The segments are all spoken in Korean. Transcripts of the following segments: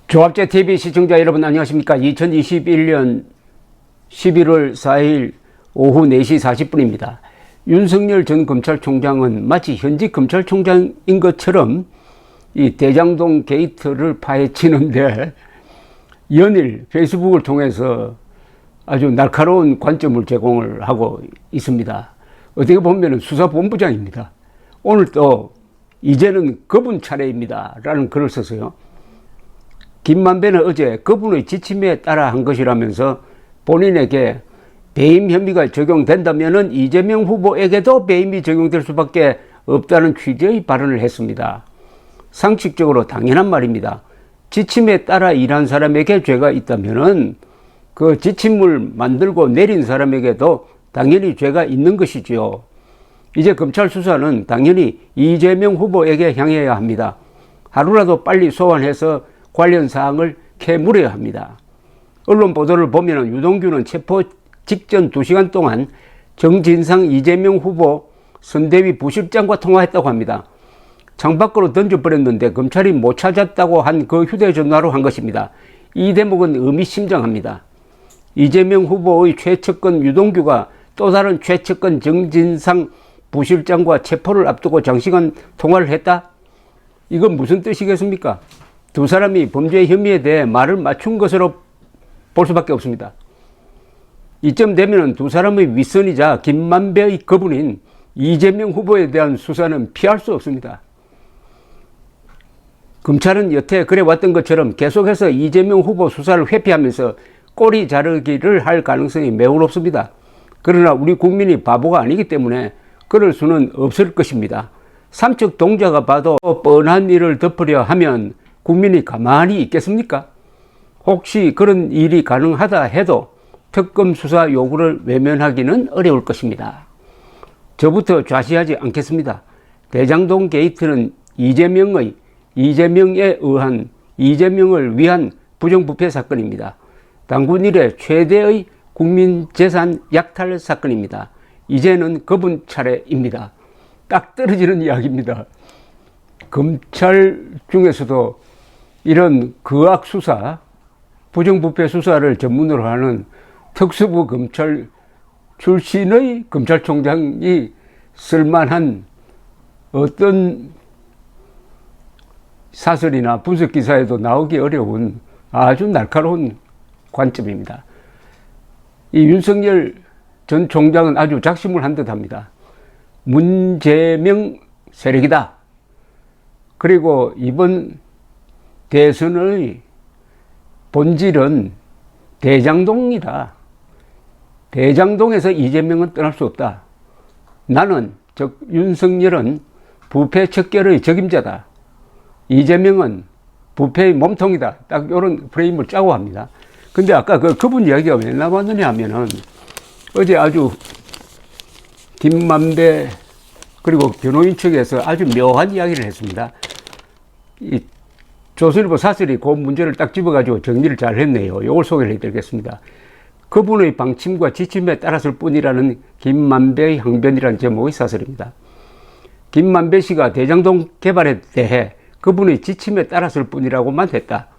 조합제TV 시청자 여러분 안녕하십니까. 2021년 11월 4일 오후 4시 40분입니다. 윤석열 전 검찰총장은 마치 현직 검찰총장인 것처럼 이 대장동 게이트를 파헤치는데 연일 페이스북을 통해서 아주 날카로운 관점을 제공을 하고 있습니다. 어떻게 보면 수사본부장입니다. 오늘 또 이제는 그분 차례입니다 라는 글을 썼어요. 김만배는 어제 그분의 지침에 따라 한 것이라면서 본인에게 배임 혐의가 적용된다면 이재명 후보에게도 배임이 적용될 수밖에 없다는 취지의 발언을 했습니다. 상식적으로 당연한 말입니다. 지침에 따라 일한 사람에게 죄가 있다면 그 지침을 만들고 내린 사람에게도 당연히 죄가 있는 것이지요. 이제 검찰 수사는 당연히 이재명 후보에게 향해야 합니다. 하루라도 빨리 소환해서 관련 사항을 캐물어야 합니다. 언론 보도를 보면 유동규는 체포 직전 2시간 동안 정진상 이재명 후보 선대위 부실장과 통화했다고 합니다. 창밖으로 던져버렸는데 검찰이 못 찾았다고 한 그 휴대전화로 한 것입니다. 이 대목은 의미심장합니다. 이재명 후보의 최측근 유동규가 또 다른 최측근 정진상 부실장과 체포를 앞두고 장시간 통화를 했다? 이건 무슨 뜻이겠습니까? 두 사람이 범죄 혐의에 대해 말을 맞춘 것으로 볼 수밖에 없습니다. 이쯤 되면 두 사람의 윗선이자 김만배의 거분인 이재명 후보에 대한 수사는 피할 수 없습니다. 검찰은 여태 그래왔던 것처럼 계속해서 이재명 후보 수사를 회피하면서 꼬리 자르기를 할 가능성이 매우 높습니다. 그러나 우리 국민이 바보가 아니기 때문에 그럴 수는 없을 것입니다. 삼척 동자가 봐도 뻔한 일을 덮으려 하면 국민이 가만히 있겠습니까? 혹시 그런 일이 가능하다 해도 특검 수사 요구를 외면하기는 어려울 것입니다. 저부터 좌시하지 않겠습니다. 대장동 게이트는 이재명에 의한 이재명을 위한 부정부패 사건입니다. 당군 이래 최대의 국민재산 약탈 사건입니다. 이제는 그분 차례입니다. 딱 떨어지는 이야기입니다. 검찰 중에서도 이런 거악 수사, 부정부패 수사를 전문으로 하는 특수부 검찰 출신의 검찰총장이 쓸만한 어떤 사설이나 분석 기사에도 나오기 어려운 아주 날카로운 관점입니다. 이 윤석열 전 총장은 아주 작심을 한 듯합니다. 문재명 세력이다. 그리고 이번 대선의 본질은 대장동이다. 대장동에서 이재명은 떠날 수 없다. 나는, 즉 윤석열은 부패 척결의 적임자다. 이재명은 부패의 몸통이다. 딱 이런 프레임을 짜고 합니다. 근데 아까 그분 이야기가 왜 나왔느냐 하면은 어제 아주 김만배 그리고 변호인 측에서 아주 묘한 이야기를 했습니다. 이 조선일보 사설이 그 문제를 딱 집어가지고 정리를 잘 했네요. 이걸 소개를 해드리겠습니다. 그분의 방침과 지침에 따랐을 뿐이라는 김만배의 항변이라는 제목의 사설입니다. 김만배 씨가 대장동 개발에 대해 그분의 지침에 따랐을 뿐이라고만 했다.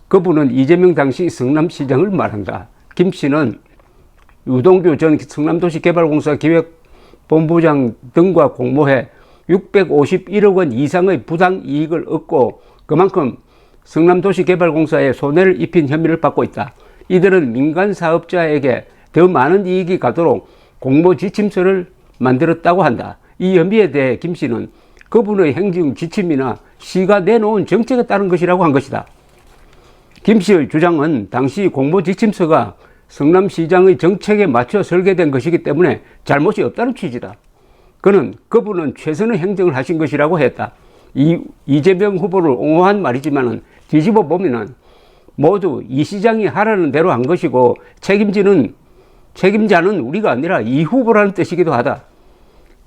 그분은 이재명 당시 성남시장을 말한다. 김 씨는 유동규 전 성남도시개발공사 기획본부장 등과 공모해 651억 원 이상의 부당 이익을 얻고 그만큼 성남도시개발공사에 손해를 입힌 혐의를 받고 있다. 이들은 민간 사업자에게 더 많은 이익이 가도록 공모 지침서를 만들었다고 한다. 이 혐의에 대해 김 씨는 그분의 행정 지침이나 시가 내놓은 정책에 따른 것이라고 한 것이다. 김 씨의 주장은 당시 공모 지침서가 성남시장의 정책에 맞춰 설계된 것이기 때문에 잘못이 없다는 취지다. 그분은 최선의 행정을 하신 것이라고 했다. 이재명 후보를 옹호한 말이지만 뒤집어 보면 모두 이 시장이 하라는 대로 한 것이고 책임자는 우리가 아니라 이 후보라는 뜻이기도 하다.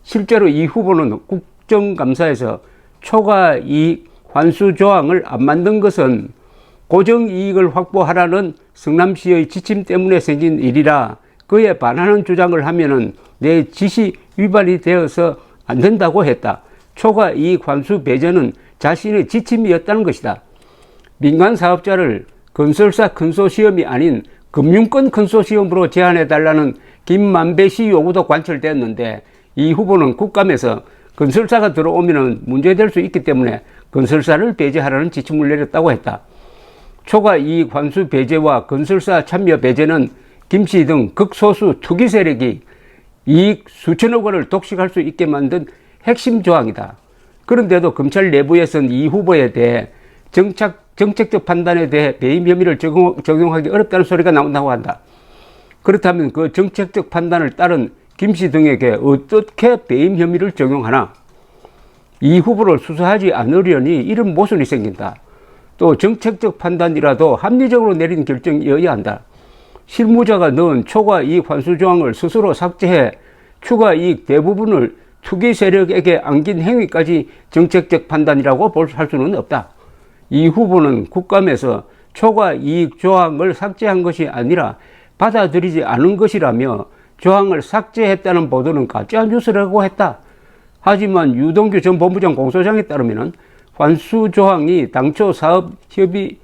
실제로 이 후보는 국정감사에서 초과 이익 환수 조항을 안 만든 것은 고정이익을 확보하라는 성남시의 지침 때문에 생긴 일이라 그에 반하는 주장을 하면은 내 지시 위반이 되어서 안 된다고 했다. 초과 이익 환수 배제는 자신의 지침이었다는 것이다. 민간 사업자를 건설사 컨소시엄이 아닌 금융권 컨소시엄으로 제한해달라는 김만배 씨 요구도 관철되었는데 이 후보는 국감에서 건설사가 들어오면 문제될 수 있기 때문에 건설사를 배제하라는 지침을 내렸다고 했다. 초과 이익 환수 배제와 건설사 참여 배제는 김씨 등 극소수 투기 세력이 이익 수천억 원을 독식할 수 있게 만든 핵심 조항이다. 그런데도 검찰 내부에서는 이 후보에 대해 정책적 판단에 대해 배임 혐의를 적용하기 어렵다는 소리가 나온다고 한다. 그렇다면 그 정책적 판단을 따른 김씨 등에게 어떻게 배임 혐의를 적용하나? 이 후보를 수사하지 않으려니 이런 모순이 생긴다. 또 정책적 판단이라도 합리적으로 내린 결정이어야 한다. 실무자가 넣은 초과 이익 환수 조항을 스스로 삭제해 추가 이익 대부분을 투기 세력에게 안긴 행위까지 정책적 판단이라고 할 수는 없다. 이 후보는 국감에서 초과 이익 조항을 삭제한 것이 아니라 받아들이지 않은 것이라며 조항을 삭제했다는 보도는 가짜 뉴스라고 했다. 하지만 유동규 전 본부장 공소장에 따르면 환수 조항이 당초 사업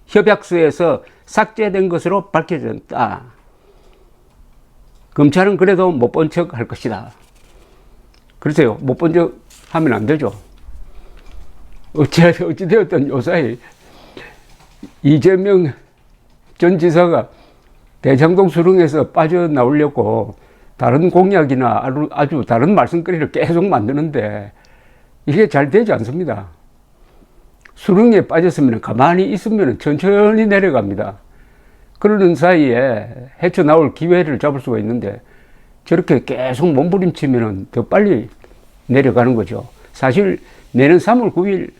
협약서에서 삭제된 것으로 밝혀졌다. 검찰은 그래도 못 본 척 할 것이다. 그러세요. 못 본 척 하면 안 되죠. 어찌되었든 요사이 이재명 전 지사가 대장동 수렁에서 빠져나오려고 다른 공약이나 아주 다른 말썽거리를 계속 만드는데 이게 잘 되지 않습니다. 수렁에 빠졌으면 가만히 있으면 천천히 내려갑니다. 그러는 사이에 헤쳐나올 기회를 잡을 수가 있는데 저렇게 계속 몸부림치면 더 빨리 내려가는 거죠. 사실 내년 3월 9일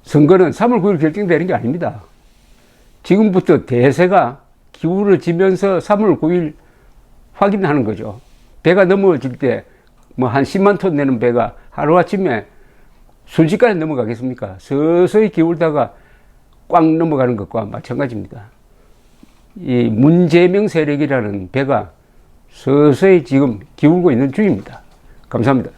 선거는 3월 9일 결정되는 게 아닙니다. 지금부터 대세가 기울어지면서 3월 9일 확인하는 거죠. 배가 넘어질 때 뭐 한 10만 톤 내는 배가 하루아침에 순식간에 넘어가겠습니까? 서서히 기울다가 꽉 넘어가는 것과 마찬가지입니다. 이 문재명 세력이라는 배가 서서히 지금 기울고 있는 중입니다. 감사합니다.